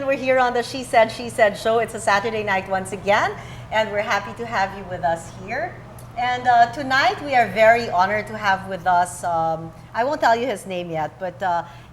We're here on the She Said show. It's a Saturday night once again, and we're happy to have you with us here. And tonight we are very honored to have with us, I won't tell you his name yet, but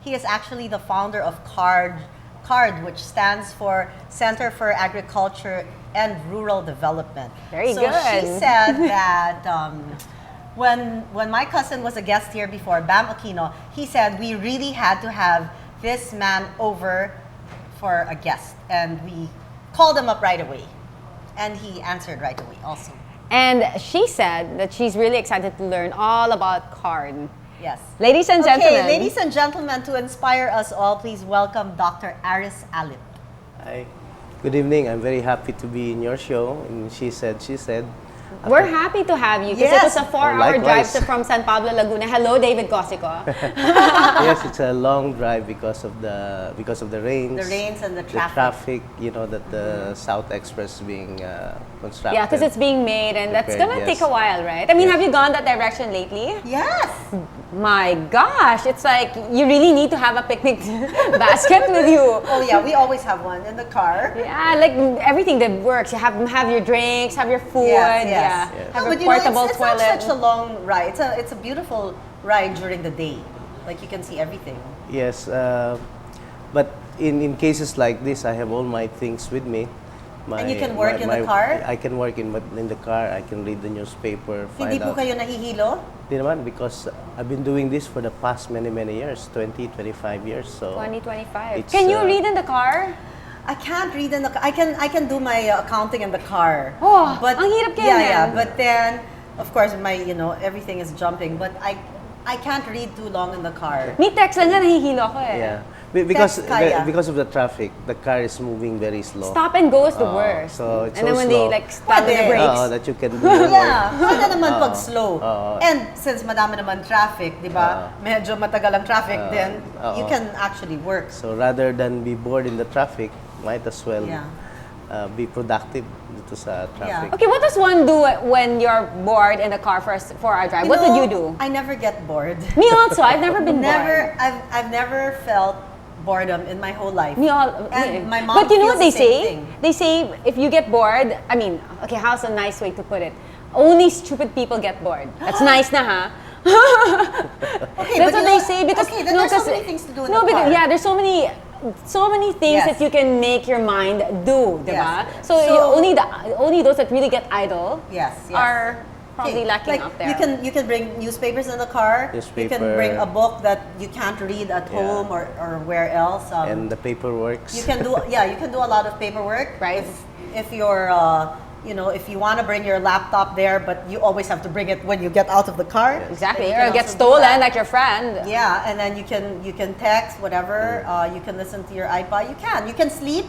he is actually the founder of CARD, which stands for Center for Agriculture and Rural Development. Very so good. She said that when my cousin was a guest here before, Bam Aquino, he said we really had to have this man over for a guest, and we called him up right away, and he answered right away also. And she said that she's really excited to learn all about CARD. Yes. Ladies and gentlemen. Okay, ladies and gentlemen, to inspire us all, please welcome Dr. Aris Alip. Hi. Good evening. I'm very happy to be in your show. And She Said. We're happy to have you because Yes. it was a 4-hour drive likewise. from San Pablo, Laguna. Hello, David Cosico. Yes, it's a long drive because of the rains. The rains and the traffic. traffic, you know, that the South Express being constructed. Yeah, because it's being made and that's Prepared, gonna yes. take a while, right? I mean, Yes. have you gone that direction lately? Yes. My gosh, it's like you really need to have a picnic basket with you. Oh yeah, we always have one in the car. Yeah, like everything that works. You have your drinks, have your food, Yes, yes. yeah, Yes. have No, a but you know, portable it's toilet. not such a long ride. It's a beautiful ride during the day. Like you can see everything. Yes, but in cases like this, I have all my things with me. And you can work in the car? I can work in the car. I can read the newspaper. Hindi find po out. kayo nahihilo? Hindi naman, because I've been doing this for the past many years, 25 years. So 2025. it's, Can you read in the car? I can't read in the car. I can do my accounting in the car. Oh, ang hirap kaya yeah, yan. but then of course my everything is jumping, but I can't read too long in the car. Me text lang nga, nahihilo ako eh. yeah, because That's kaya. because of the traffic, the car is moving very slow. Stop and go is the worst. so it's and then so when slow. they like slam on the Pwede. brakes. That you can do your Yeah, work. pwede naman pag slow. Oo. And since madami naman traffic, di ba? Medyo matagal ang traffic, then you can actually work. So rather than be bored in the traffic, might as well Yeah. be productive dito sa traffic. Okay, what does one do when you're bored in the car for a 4-hour drive? What would you do? I never get bored. Me also. I've never been Never. bored. I've never felt boredom in my whole life. And my mom But you know what they feels the same say? thing. They say if you get bored, I mean, okay, how's a nice way to put it? Only stupid people get bored. That's nice na ha? Okay, That's but what they say because okay, then there's so many things to do in no, the car. because yeah, there's so many things Yes. that you can make your mind do, diba? Yes. So, So- only those that really get idle Yes, yes. are probably Okay, lacking like, out there. You can bring newspapers in the car. You can Newspaper. bring a book that you can't read at Yeah. home or where else. And the paperwork. You can do you can do a lot of paperwork. Right. If you're if you want to bring your laptop there, but you always have to bring it when you get out of the car. Exactly, then you or can get also do stolen that. like your friend. Yeah, and then you can text whatever. You can listen to your iPod. You can sleep.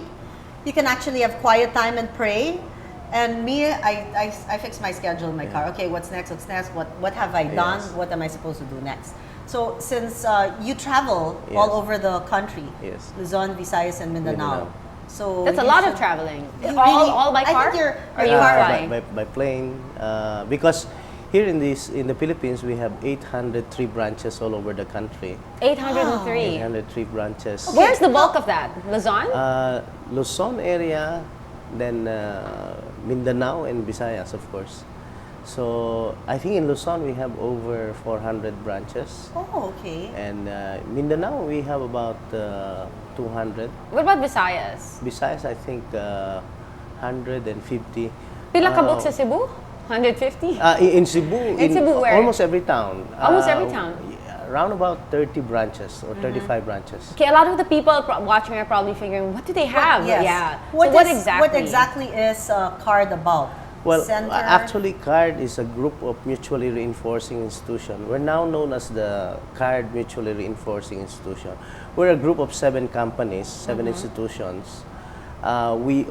You can actually have quiet time and pray. And me, I fix my schedule in my car. Okay, what's next? What have I done? Yes. What am I supposed to do next? So since you travel Yes. all over the country, Yes. Luzon, Visayas, and Mindanao. Mindanao. So That's a you lot of should- traveling. You All by I car? think you're Or you car- fly? by plane, because here in the Philippines we have 803 branches all over the country. 803. 803 branches. Where's the bulk of that? Luzon? Luzon area, then Mindanao and Visayas, of course. So I think in Luzon we have over 400 branches, Oh, okay. and Mindanao we have about 200. What about Visayas? Visayas, I think 150. Pila ka book sa Cebu? 150? In Cebu, In Cebu, where? almost every town. Almost every town? around about 30 branches or 35 branches. Okay, a lot of the people watching are probably figuring, what do they have? Yes. Yeah. What exactly? exactly is card about? Well, Center? actually, CARD is a group of mutually reinforcing institution. We're now known as the CARD Mutually Reinforcing Institution. We're a group of 7 companies, 7 institutions. We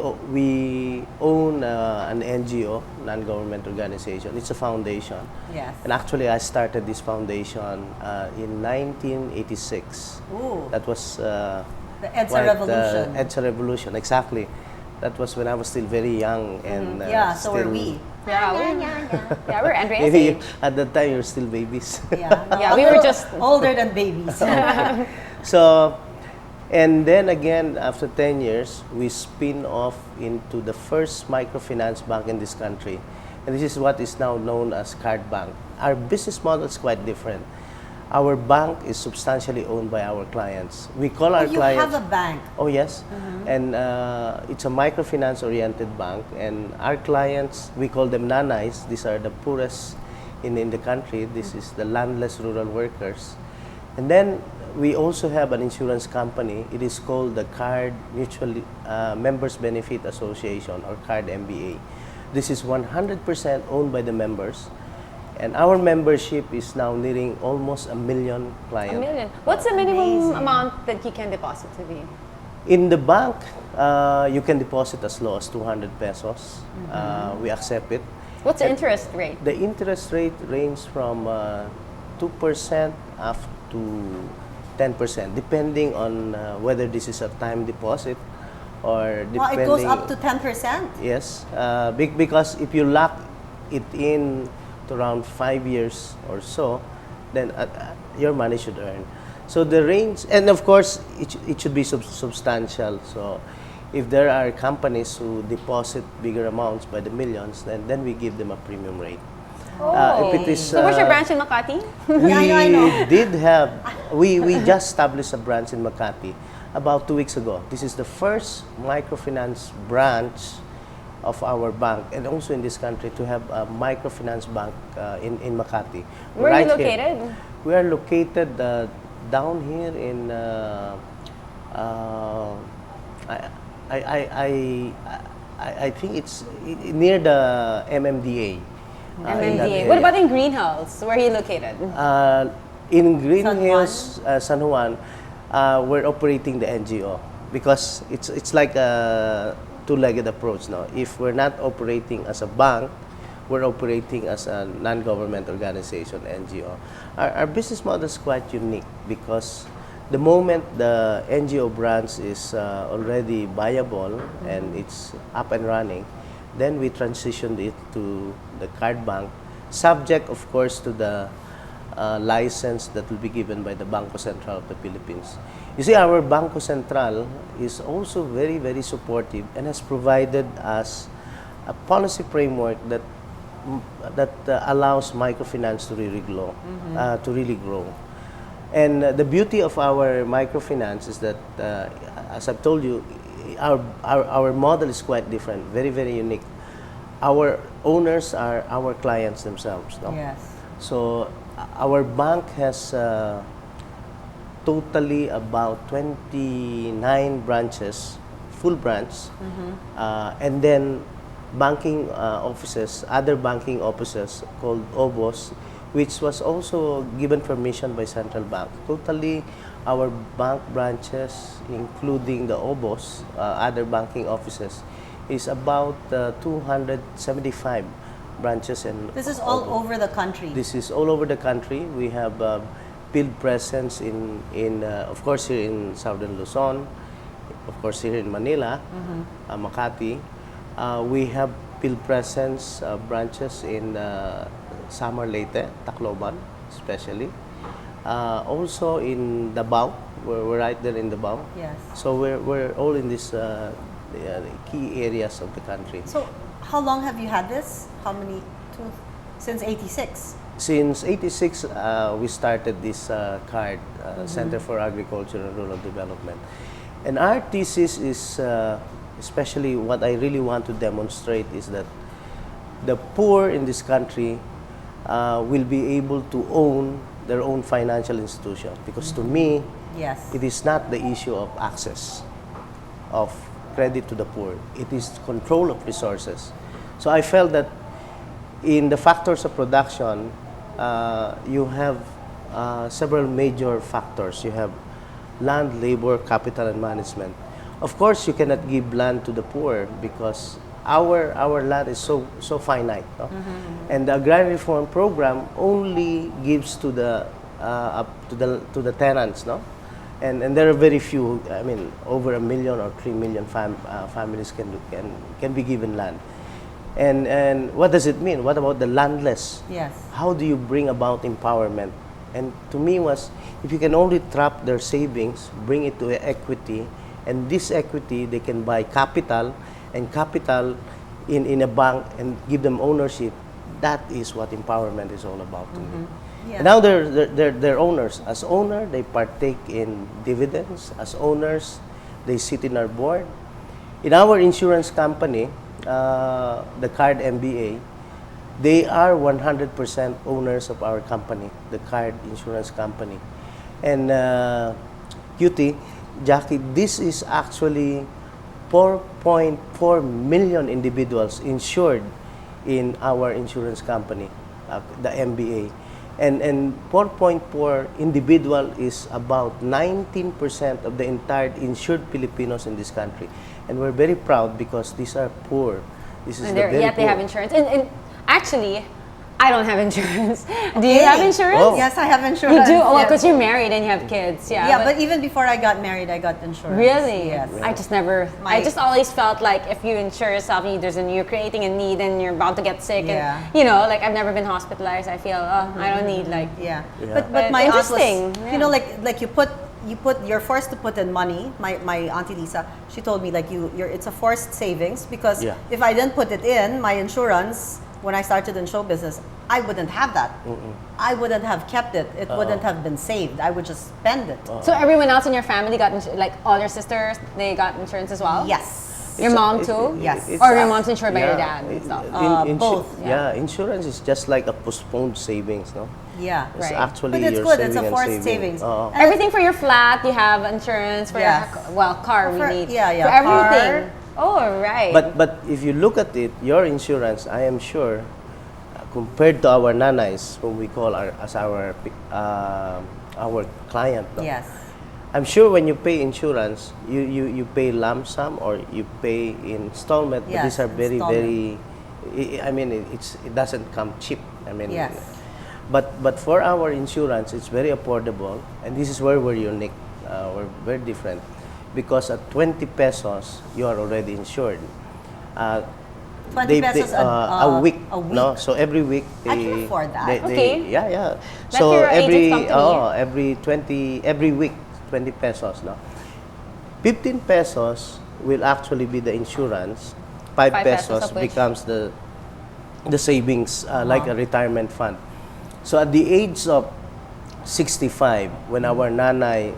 own an NGO, non-government organization. It's a foundation. Yes. And actually, I started this foundation in 1986. Ooh. That was The EDSA revolution. EDSA revolution, exactly. That was when I was still very young and Yeah, so still, are we. Yeah, we're Andrea's Maybe age. at that time you're still babies. Yeah, no, Yeah, a we were little just- older than babies. So, and then again, after 10 years, we spin off into the first microfinance bank in this country. And this is what is now known as Card Bank. Our business model is quite different. Our bank is substantially owned by our clients. We call our You clients... have a bank. Oh, yes. And it's a microfinance-oriented bank. And our clients, we call them nanais. These are the poorest in the country. This is the landless rural workers. And then we also have an insurance company. It is called the Card Mutual Members Benefit Association, or Card MBA. This is 100% owned by the members. And our membership is now nearing almost 1 million clients. 1 million. What's the minimum Amazing. amount that you can deposit to be? In the bank, you can deposit as low as 200 pesos. We accept it. What's the interest rate? The interest rate ranges from 2% up to 10%, depending on whether this is a time deposit or Wow, depending... it goes up to 10%. Yes, because if you lock it in to around 5 years or so, then your money should earn. So the range, and of course, it should be substantial. So if there are companies who deposit bigger amounts by the millions, then we give them a premium rate. If it is, So where's your branch in Makati? Yeah, I know. did have, we just established a branch in Makati about 2 weeks ago. This is the first microfinance branch of our bank, and also in this country, to have a microfinance bank in Makati. Where are you Right located? here. We are located down here in, I think it's near the MMDA. in that MMDA. What area. about in Green Hills? Where are you located? In Green San Hills, San Juan, we're operating the NGO because it's like a two-legged approach now. If we're not operating as a bank, we're operating as a non-government organization, NGO. Our business model is quite unique because the moment the NGO branch is already viable and it's up and running, then we transitioned it to the card bank, subject, of course, to the license that will be given by the Bangko Sentral of the Philippines. You see, our Bangko Sentral is also very, very supportive and has provided us a policy framework that allows microfinance to really grow. And the beauty of our microfinance is that, as I've told you, our model is quite different, very, very unique. Our owners are our clients themselves. No? Yes. So our bank has totally about 29 branches, full branch, and then banking offices, other banking offices called OBOS, which was also given permission by Central Bank. Totally, our bank branches, including the OBOS, other banking offices, is about 275 branches. And This is all over the country. This is all over the country. We have field presence of course, here in Southern Luzon, of course, here in Manila, Makati. We have field presence branches in Samar Leyte, Tacloban, especially. Also in Davao, we're right there in Davao. Yes. So we're all in these key areas of the country. So how long have you had this? How many? Since 86. Since 86, we started this CARD, Center for Agriculture and Rural Development. And our thesis is, especially what I really want to demonstrate, is that the poor in this country will be able to own their own financial institution. Because to me, Yes. it is not the issue of access of credit to the poor. It is control of resources. So I felt that in the factors of production, you have several major factors. You have land, labor, capital, and management. Of course, you cannot give land to the poor because our land is so finite, no? And the agrarian reform program only gives to the tenants, no? And there are very few. I mean, over 1 million or 3 million families can be given land. And what does it mean? What about the landless? Yes. How do you bring about empowerment? And to me was, if you can only trap their savings, bring it to equity, and this equity they can buy capital, and capital in a bank and give them ownership. That is what empowerment is all about to me. Yeah. And now they're owners. As owner, they partake in dividends. As owners, they sit in our board. In our insurance company, the Card MBA, they are 100% owners of our company, the Card Insurance Company. And Cutie, Jackie, this is actually 4.4 million individuals insured in our insurance company, the MBA. And 4.4 individual is about 19% of the entire insured Filipinos in this country. And we're very proud because these are poor. This is And the very yet they poor. have insurance. And actually, I don't have insurance. Do you have insurance? Oh. Yes, I have You insurance. do? Oh, Yes. because you're married and you have kids. Yeah. Yeah, but even before I got married, I got insurance. Really? Yes. I just never. I just always felt like if you insure yourself, you're creating a need and you're about to get sick. Yeah. And like I've never been hospitalized. I feel I don't need like. Yeah. Yeah. But But my aunt was, interesting, yeah. like you're forced to put in money. My auntie Lisa, she told me like it's a forced savings because Yeah. if I didn't put it in my insurance when I started in show business, I wouldn't have that. I wouldn't have kept it. It wouldn't have been saved. I would just spend it. So everyone else in your family got like all your sisters, they got insurance as well. Yes. Your mom too? Yes. Or your mom's insured by your dad and stuff. Both. Yeah, insurance is just like a postponed savings, no? Yeah. It's Right. actually But it's your good. saving It's a and forced saving. savings. Oo. And Everything for your flat, you have insurance for Yes. your car we For- need. yeah, For everything. car. Oh, right. But if you look at it, your insurance, I am sure, compared to our nanays, whom we call our client, no? yes. I'm sure when you pay insurance, you pay lump sum or you pay installment. But Yes, these are very installment. I mean, it doesn't come cheap. I mean, Yes. But for our insurance, it's very affordable, and this is where we're unique. We're very different because at 20 pesos you are already insured. 20 pesos a week, a week. no? So every week I can afford that. Okay. yeah. Like So your agent's every company. every week 20 pesos, no? 15 pesos will actually be the insurance. 5 5 pesos pesos of which? becomes the savings, like a retirement fund. So at the age of 65, when our nanay,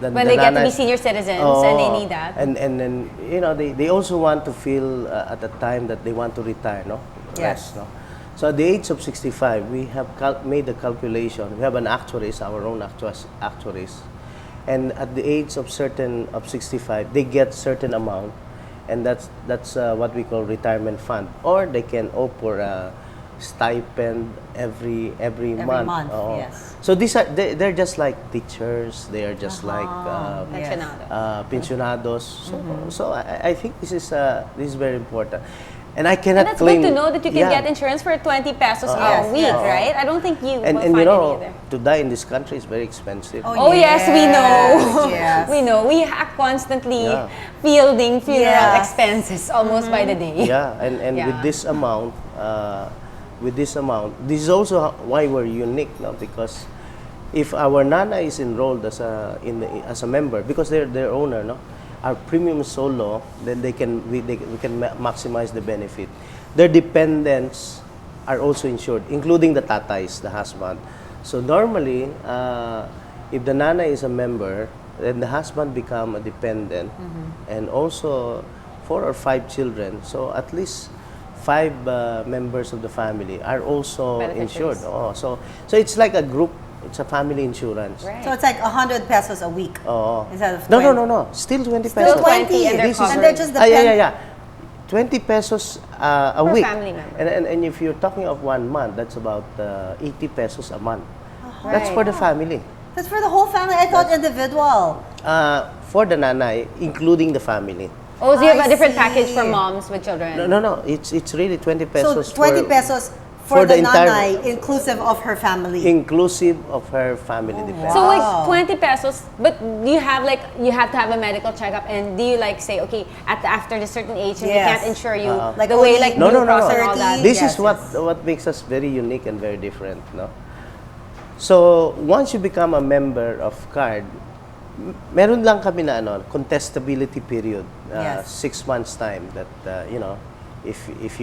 when they get to be nanas- senior citizens and they need that. And then, they also want to feel at the time that they want to retire, no? Yes. Rest, no? So at the age of 65, we have made the calculation. We have an actuaries, our own actuaries. And at the age of 65, they get certain amount. And that's what we call retirement fund. Or they can opt for a stipend every month. Oo. Yes. So they're just like teachers. They are just like Yes. Pensionado. pensionados. So I think this is very important. And I cannot And that's claim. good to know that you can Yeah. get insurance for 20 pesos Yes, a week, yes. right? I don't think you And will you find know, any other. to die in this country is very expensive. Oh yes, we know. Yes. We know. We are constantly Yeah. fielding funeral Yes. expenses almost by the day. Yeah, and Yeah. with this amount, this is also why we're unique, no? Because if our nana is enrolled as a member, because they're their owner, no, our premium is so low, then we can maximize the benefit. Their dependents are also insured, including the tatays, the husband. So normally, if the nana is a member, then the husband become a dependent, and also 4 or 5 children. So at least 5 members of the family are also insured. Beneficiaries. So it's like a group. It's a family insurance. Right. So it's like 100 pesos a week instead of 20. No. Still 20 Still pesos. 20. and they're This is- covered. And they're just the yeah. 20 pesos a Per week. family member. And if you're talking of 1 month, that's about 80 pesos a month. That's Right. for the family. That's for the whole family. I thought individual. For the nanay, including the family. Oh, so you have I a different see. package for moms with children. No. It's really 20 So pesos 20 for, pesos for the the entire- nanay, inclusive of her family. inclusive of her family dependent. So wait, Wow. 20 pesos, but you have you have to have a medical checkup, and do you say, okay, after a certain age, and we Yes. can't insure you Like the way only Blue No. Cross and all 30. that? This Yes, is what makes us very unique and very different, no? So, once you become a member of CARD, meron lang kami na contestability period, Yes. 6 months time that if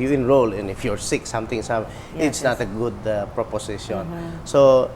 you enroll and if you're sick, something, it's Yes, not a good proposition. So